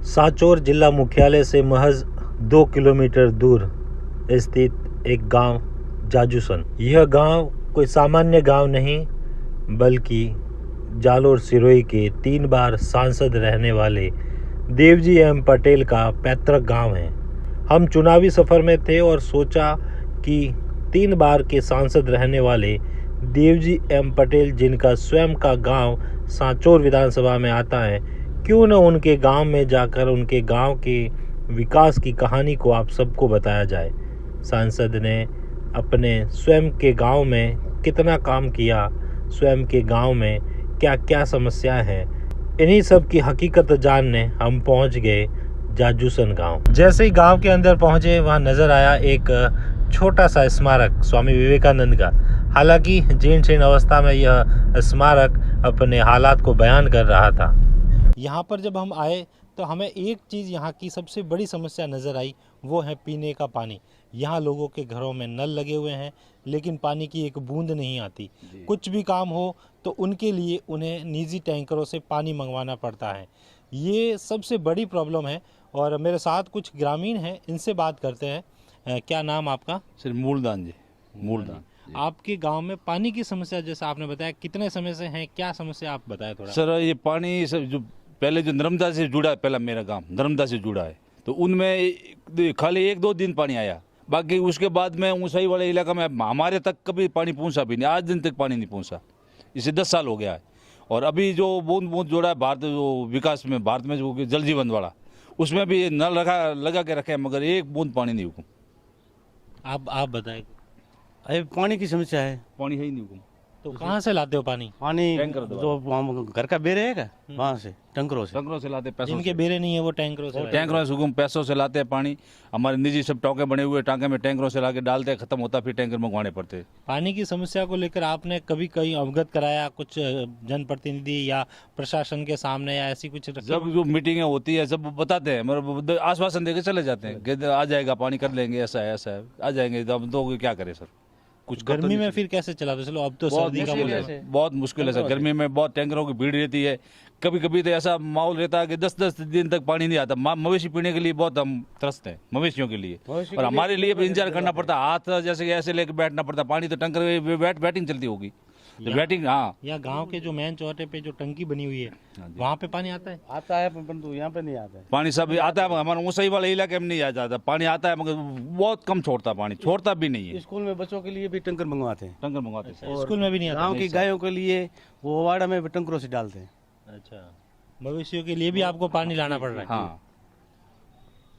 सांचौर जिला मुख्यालय से महज 2 किलोमीटर दूर स्थित एक गांव जाजूसन। यह गांव कोई सामान्य गांव नहीं बल्कि जालोर सिरोही के 3 बार सांसद रहने वाले देवजी एम पटेल का पैतृक गांव है। हम चुनावी सफ़र में थे और सोचा कि 3 बार के सांसद रहने वाले देवजी एम पटेल, जिनका स्वयं का गांव सांचौर विधानसभा में आता है, क्यों न उनके गांव में जाकर उनके गांव के विकास की कहानी को आप सबको बताया जाए। सांसद ने अपने स्वयं के गांव में कितना काम किया, स्वयं के गांव में क्या क्या समस्या है, इन्हीं सब की हकीकत जानने हम पहुंच गए जाजूसन गांव। जैसे ही गांव के अंदर पहुंचे, वहां नज़र आया एक छोटा सा स्मारक स्वामी विवेकानंद का। हालांकि जीर्ण शीर्ण अवस्था में यह स्मारक अपने हालात को बयान कर रहा था। यहाँ पर जब हम आए तो हमें एक चीज़ यहाँ की सबसे बड़ी समस्या नज़र आई, वो है पीने का पानी। यहाँ लोगों के घरों में नल लगे हुए हैं लेकिन पानी की एक बूंद नहीं आती। कुछ भी काम हो तो उनके लिए उन्हें निजी टैंकरों से पानी मंगवाना पड़ता है। ये सबसे बड़ी प्रॉब्लम है और मेरे साथ कुछ ग्रामीण हैं, इनसे बात करते हैं। क्या नाम आपका? सर मूलदान जी। मूलदान। आपके गांव में पानी की समस्या जैसा आपने बताया कितने समय से है, क्या समस्या आप बताएं थोड़ा। सर ये पानी सब जो पहले जो नर्मदा से जुड़ा है, पहला मेरा गांव नर्मदा से जुड़ा है, तो उनमें खाली 1-2 दिन पानी आया। बाकी उसके बाद में ऊंचाई वाले इलाका में हमारे तक कभी पानी पहुंचा भी नहीं, आज दिन तक पानी नहीं पहुंचा। इसे 10 साल हो गया है। और अभी जो बूंद बूंद जोड़ा है भारत जो विकास में, भारत में जो जल जीवन वाला, उसमें भी नल लगा के रखे हैं मगर एक बूंद पानी नहीं हुकुम। आप बताएं। अरे पानी की समस्या है, पानी है ही नहीं हुकुम। तो कहाँ से लाते हो पानी? पानी टैंकर जो घर का बेरे है क्या, वहाँ से टैंकरों से लाते, पैसों जिनके बेरे नहीं है वो टैंकरों से टैंकरों से हुकुम, पैसों से लाते हैं पानी। हमारे निजी सब टाँके बने हुए, टाँके में टैंकरों से लाके डालते हैं, खत्म होता फिर टैंकर मंगवाने पड़ते। पानी की समस्या को लेकर आपने कभी कहीं अवगत कराया कुछ जनप्रतिनिधि या प्रशासन के सामने, या ऐसी कुछ? जब जो मीटिंगें होती है सब बताते हैं, मगर आश्वासन देके चले जाते हैं कि आ जाएगा पानी, कर लेंगे, ऐसा है ऐसा है, आ जाएंगे। तो क्या करें सर, कुछ गर्मी में फिर कैसे चलाते? चलो अब तो सर्दी का मौसम है, बहुत मुश्किल है सर। गर्मी में बहुत टैंकरों की भीड़ रहती है। कभी कभी तो ऐसा माहौल रहता है कि 10-10 दिन तक पानी नहीं आता। मवेशी पीने के लिए बहुत हम त्रस्त हैं, मवेशियों के लिए, और हमारे लिए भी इंतजार करना पड़ता है। हाथ जैसे ऐसे लेके बैठना पड़ता है। पानी तो टैंकर बैटिंग चलती होगी तो बैटिंग। हाँ, या गांव के जो मेन चौराहे पे जो टंकी बनी हुई है वहाँ पे पानी आता है? आता है परंतु यहाँ पे नहीं आता है। पानी सब आता है, हमारे ऊंचाई वाले इलाके में नहीं आ जाता। पानी आता है मगर बहुत कम छोड़ता, पानी छोड़ता भी नहीं है। स्कूल में बच्चों के लिए भी टैंकर मंगवाते हैं, टैंकर मंगवाते हैं। स्कूल में भी नहीं आता? गाँव की गायों के लिए वो वाड़ा में भी टैंकरों से डालते हैं। अच्छा, मवेशियों के लिए भी आपको पानी लाना पड़ रहा है? हाँ,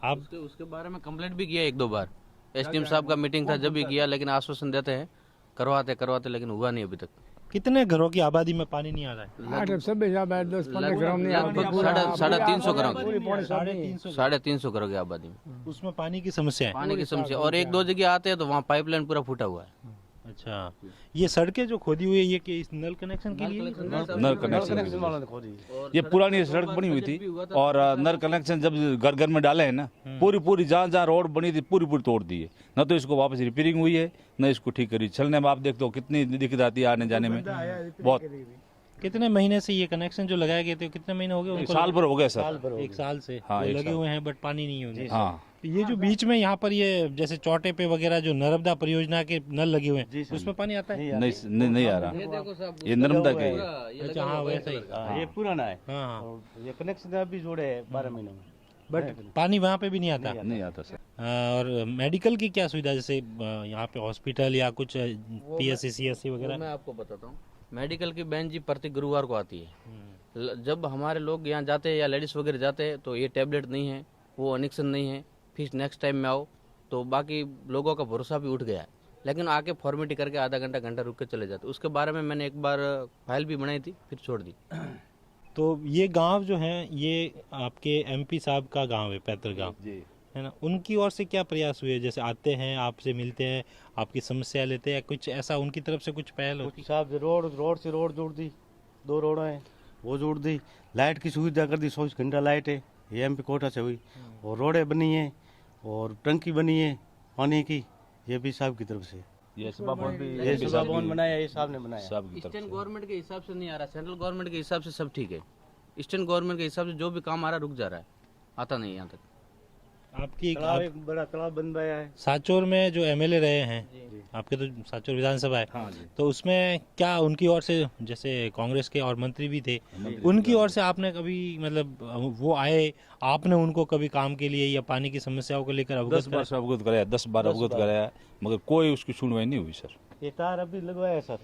आप उसके बारे में कंप्लेंट भी किया 1-2 बार। एसडीएम साहब का मीटिंग था, जब भी किया, लेकिन आश्वासन देते हैं करवाते, लेकिन हुआ नहीं अभी तक। कितने घरों की आबादी में पानी नहीं आ रहा है? लगभग 350 घरों की, 350 घरों की आबादी में उसमें पानी की समस्या है? पानी की समस्या। और 1-2 जगह आते हैं तो वहाँ पाइपलाइन पूरा फूटा हुआ है। अच्छा, ये सड़कें जो खोदी हुई है ये कि इस नल कनेक्शन के लिए? नल कनेक्शन, ये पुरानी सड़क बनी हुई थी और नल कनेक्शन जब घर घर में डाले हैं ना, पूरी जहाँ रोड बनी थी पूरी तोड़ दी है। न तो इसको वापस रिपेयरिंग हुई है, न इसको ठीक करी। चलने में आप देखते हो कितनी दिक्कत आती है, आने जाने में बहुत। कितने महीने से ये कनेक्शन जो लगाए गए थे, कितने महीने हो गए? 1 साल भर हो गया सर। 1 साल से हाँ, वो 1 लगे साल। हुए हैं बट पानी नहीं होने। हाँ, ये जो बीच में यहाँ पर ये जैसे चौटे पे वगैरह जो नर्मदा परियोजना के नल लगे हुए हैं, उसमें पानी आता है? नहीं आ रहा। ये नर्मदा के अच्छा, हाँ वैसा ही। ये पुराना है। हाँ, और ये कनेक्शन अभी जोड़े हैं 12 महीनों में, बट पानी वहाँ पे भी नहीं आता। नहीं आता सर। और मेडिकल की क्या सुविधा, जैसे यहाँ पे हॉस्पिटल या कुछ PSC CSC वगैरह? मैं आपको बताता हूँ, मेडिकल की बेंच जी प्रति गुरुवार को आती है। जब हमारे लोग यहाँ जाते हैं या लेडीज वगैरह जाते हैं तो ये टैबलेट नहीं है, वो कनेक्शन नहीं है, फिर नेक्स्ट टाइम में आओ। तो बाकी लोगों का भरोसा भी उठ गया है, लेकिन आके फॉर्मेलिटी करके आधा घंटा रुक के चले जाते। उसके बारे में मैंने एक बार फाइल भी बनाई थी, फिर छोड़ दी। तो ये गांव जो है ये आपके MP साहब का गांव है, पैतृक गांव है ना? उनकी ओर से क्या प्रयास हुए? जैसे आते हैं, आपसे मिलते हैं, आपकी समस्या लेते हैं, कुछ ऐसा उनकी तरफ से कुछ पहल होती? साहब रोड से रोड जोड़ दी, 2 रोड हैं वो जोड़ दी। लाइट की सुविधा कर दी, 24 घंटा लाइट है, ये MP कोटा से हुई। और रोडें बनी है और टंकी बनी है पानी की, ये भी साहब की तरफ से। ये सभा भवन भी ये सभा भवन बनाया, ये साहब ने बनाया। स्टेट गवर्नमेंट के हिसाब से नहीं आ रहा, सेंट्रल गवर्नमेंट के हिसाब से सब ठीक है। स्टेट गवर्नमेंट के हिसाब से जो भी काम आ रहा है रुक जा रहा है। आता नहीं यहाँ तक। आपकी तालाब एक बड़ा तालाब बनवाया है। साचौर में जो एमएलए रहे हैं आपके, तो साचौर विधानसभा है, हाँ जी। तो उसमें क्या उनकी ओर से, जैसे कांग्रेस के और मंत्री भी थे, उनकी ओर से आपने कभी मतलब वो आए, आपने उनको कभी काम के लिए या पानी की समस्याओं को लेकर 10 अवगत बार से अवगत कराया, 10 बार अवगत कराया, मगर कोई उसकी सुनवाई नहीं हुई सर। ये तार अभी लगवाया है सर।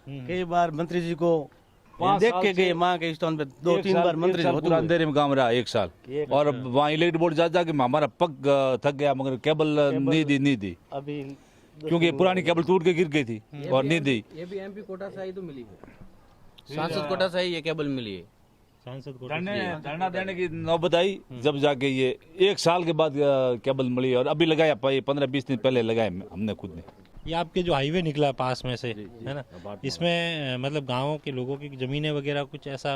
कई बार मंत्री जी को देख के गए, माँ के स्थान पे 2-3 बार मंत्री जी होते पूरा हुए। अंधेरे में काम रहा 1 साल, और वहाँ इलेक्ट्रिक बोर्ड जा के हमारा पग थक गया, मगर केबल नहीं दी अभी क्योंकि पुरानी केबल टूट के गिर गई थी और नहीं दी। ये भी एमपी कोटा से ही तो मिली है, सांसद कोटा से ही ये केबल मिली है। सांसद को धरना देने की नौबत आई, जब जाके ये 1 साल के बाद केबल मिली, और अभी लगाया 15-20 दिन पहले लगाए हमने खुद ने। ये आपके जो हाईवे निकला पास में से, है ना, इसमें मतलब गांवों के लोगों की जमीनें वगैरह कुछ ऐसा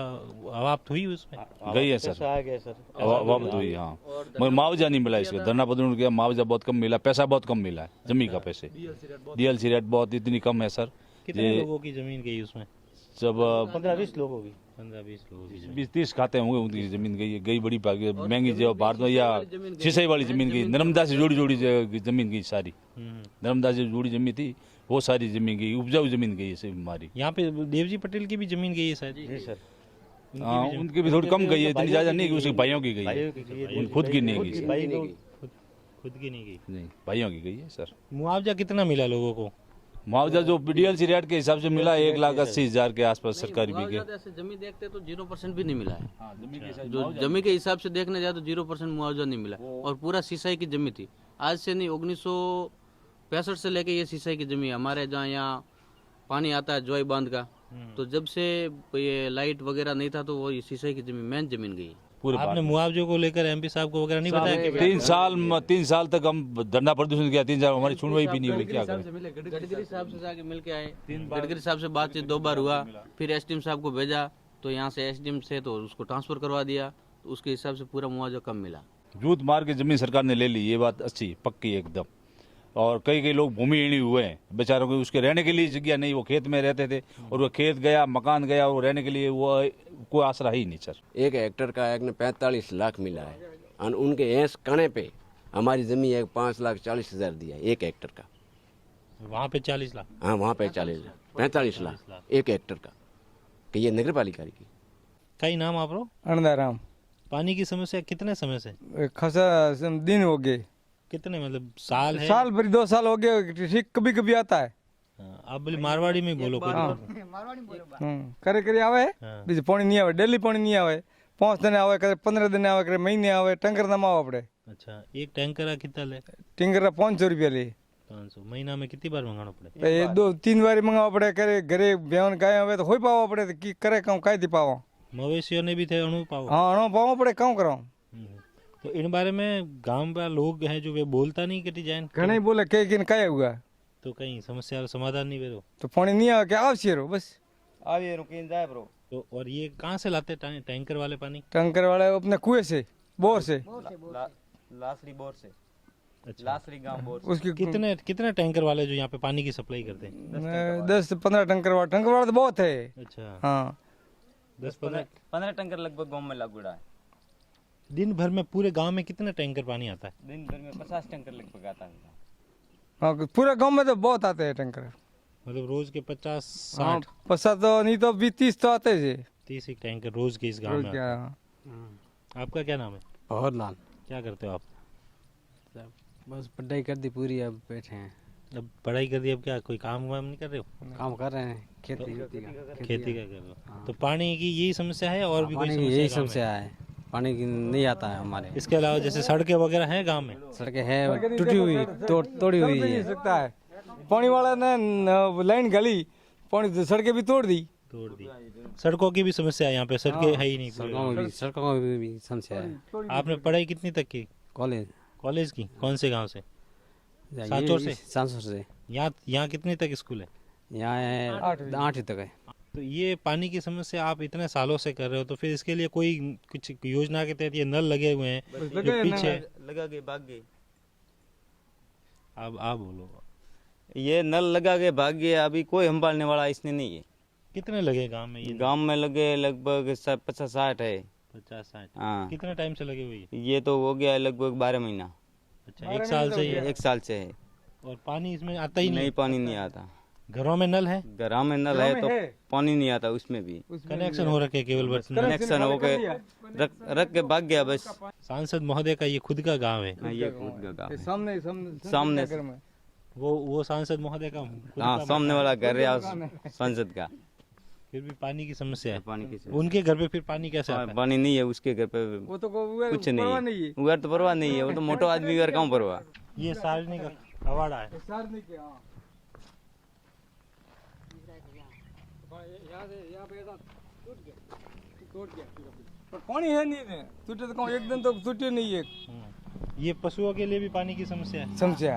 अवाप्त हुई उसमें? गई है सर, आ गया सर। वापस हुई, हाँ, मगर मुआवजा नहीं मिला इसका। धरना प्रदर्शन किया, मुआवजा बहुत कम मिला, पैसा बहुत कम मिला है, जमीन का पैसे, डीएलसी रेट बहुत इतनी कम है सर। कितने लोगों की जमीन गई उसमें? जब 15-20 लोगों की 15-20 लोगों की जमीन। 20-30 खाते होंगे, उनकी जमीन गई बड़ी महंगी जो भारत में, या सिंचाई वाली जमीन गई, नर्मदा से जुड़ी जमीन गई सारी, नर्मदा से जुड़ी जमीन थी वो सारी जमीन गई, उपजाऊ जमीन गई है हमारी। यहाँ पे देवजी पटेल की भी जमीन गई है शायद? जी सर। हाँ, उनकी भी थोड़ी कम गई है, इतनी ज्यादा नहीं, उसके भाइयों की गई है, उनकी खुद की नहीं गई सर। भाई को खुद की नहीं गई। नहीं, भाइयों की गई है सर। मुआवजा कितना मिला लोगों को? मुआवजा जो डीएलसी रेट के हिसाब से मिला 1,80,000 के आसपास सरकारी भी के। ऐसे जमीन देखते तो 0% भी नहीं मिला है। जो जमीन के हिसाब से देखने जाए तो 0% मुआवजा नहीं मिला, और पूरा सिंचाई की जमीन थी। आज से नहीं, 1965 से लेके ये सिंचाई की जमीन हमारे जहाँ यहाँ पानी आता है जोई बांध का, तो जब से ये लाइट वगैरह नहीं था तो वो ये सिंचाई की जमीन मेन जमीन गई। पूरे आपने मुआवजे को लेकर एमपी साहब को वगैरह नहीं बताया कि 3 साल तक हम धरना प्रदर्शन किया, 3 साल हमारी सुनवाई भी नहीं हुई, क्या करें। गडकरी साहब से जाके मिल के आए, गडकरी साहब से बातचीत 2 बार हुआ, फिर एसडीएम साहब को भेजा, तो यहाँ से एसडीएम से तो उसको ट्रांसफर करवा दिया, तो उसके हिसाब से पूरा मुआवजा कम मिला। जूत मार के जमीन सरकार ने ले ली, ये बात अच्छी पक्की एकदम। और कई लोग भूमिहीन हुए हैं बेचारों को, उसके रहने के लिए जगह नहीं, वो खेत में रहते थे, और वो खेत गया, मकान गया, वो रहने के लिए वो कोई आसरा ही नहीं सर। 1 हेक्टर का एक ने 45 लाख मिला है, और उनके ऐस कने पे हमारी जमीन एक 5,40,000 दिया है 1 हेक्टर का। वहाँ पे 40 लाख? हाँ, वहाँ पे 45 लाख 1 हेक्टर का, कि ये नगर पालिका की। कई नाम आप रो? अनदाराम। पानी की समस्या कितने समय से? खासा दिन हो गए, कितने मतलब साल है? साल भर 2 साल हो गए, ठीक कभी कभी आता है। हाँ, आप बोले मारवाड़ी में बोलो कोई हाँ। दिक्कत करे करे आवे, हाँ। बीजे पानी नहीं आवे, डेली पानी नहीं आवे, 5 दिन आवे, करे 15 दिन आवे, करे महीने आवे, टैंकर ना आवे पड़े। अच्छा, एक टैंकर का कितना ले? टैंकर 500 रुपया ले। 500 महीना में कितनी बार मंगाना पड़े? पे 2-3 बार मंगावा पड़े, करे घरे ब्यावन गाय आवे तो होई पावा पड़े, तो की करे कहूँ काय थी पावा। मवेशियों ने भी थे अणु पाओ? हाँ, अणो पावा पड़े, कहूँ कराऊँ। तो इन बारे में गांव का लोग हैं जो वे बोलता नहीं कि डिजाइन घने बोले कहीं काय हुआ, तो कहीं समस्या का समाधान नहीं बेरो, तो पानी नहीं आवे, क्या आवश्य रो बस। आइए रुकिन जाए ब्रो। तो और ये कहाँ से लाते टैंकर वाले पानी? टैंकर वाले अपने कुएं से, बोर से। लासरी बोर से। अच्छा, लासरी गांव बोर से। उसकी कितने टैंकर वाले जो यहाँ पे पानी की सप्लाई करते हैं? 10-15 टैंकर वाला तो बहुत है। अच्छा, हाँ, 10-15 टैंकर लगभग गांव में लगुड़ा है। दिन भर में पूरे गांव में कितने टैंकर पानी आता है? दिन भर में 50 टैंकर लगभग आता है। हाँ, पूरे गांव में तो बहुत आते हैं टैंकर। मतलब रोज के 50-60 हाँ, 50 तो नहीं तो 20-30 तो आते हैं। 30 एक टैंकर रोज के इस गांव में क्या आते हैं। आपका क्या नाम है? और लाल क्या करते हो आप? बस पढ़ाई कर दी पूरी, अब बैठे हैं। अब पढ़ाई कर दी, अब क्या कोई काम वाम नहीं कर रहे हो? काम कर रहे हैं खेती का। खेती का कर रहे हो? तो पानी की यही समस्या है और भी कोई पानी की समस्या यही गाँव में? समस्या है, पानी की नहीं आता है हमारे। इसके अलावा जैसे सड़कें वगैरह हैं गांव में? सड़कें है टूटी हुई, तोड़ी हुई नहीं है। सकता है। पानी वाला ने लाइन गली, पानी सड़कें भी तोड़ दी। सड़कों की भी समस्या है यहाँ पे, सड़कें है ही नहीं पूरे। सड़कों में भी समस्या है। आपने पढ़ाई कितनी तक की? कॉलेज कॉलेज की कौन से गांव से? सांचौर से? सांचौर से। यहाँ कितने तक स्कूल है? यहाँ है 8वीं तक है। तो ये पानी की समस्या आप इतने सालों से कर रहे हो, तो फिर इसके लिए कोई कुछ योजना के तहत ये नल लगे हुए हैं जो पीछे? लगा के भाग गए। अब आप बोलो। ये नल लगा के भाग गया, अभी कोई संभालने वाला इसने नहीं है। कितने लगे गांव में ये? गांव में लगे लगभग 50-60 है। 50-60। हाँ कितने टाइम से लगे हुए हैं? ये तो हो गया है लगभग 12 महीना। अच्छा, एक साल से ये। एक साल से है। और पानी इसमें आता ही नहीं नहीं? पानी नहीं आता। घरों में नल है? घरों में नल है तो पानी नहीं आता उसमें भी। कनेक्शन हो रखे केवल बस। कनेक्शन हो के रख के भाग गया बस। सांसद महोदय का ये खुद का गांव है? हाँ, ये खुद का गाँव है। सामने सामने वो सांसद महोदय का खुद हाँ का सामने वाला घर है संसद का। फिर भी पानी की समस्या है। पानी की उनके घर पे फिर पानी कैसे आता है? पानी नहीं है उसके घर पे। वो तो कुछ नहीं है उधर तो परवाह नहीं है। वो तो मोटो आदमी घर कहाँ परवाह। ये सार्वजनिक अवार्ड है। पानी है नहीं टूटे तो कहूँ एक दिन तो टूटे नहीं है। ये पशुओं के लिए भी पानी की समस्या है। समझा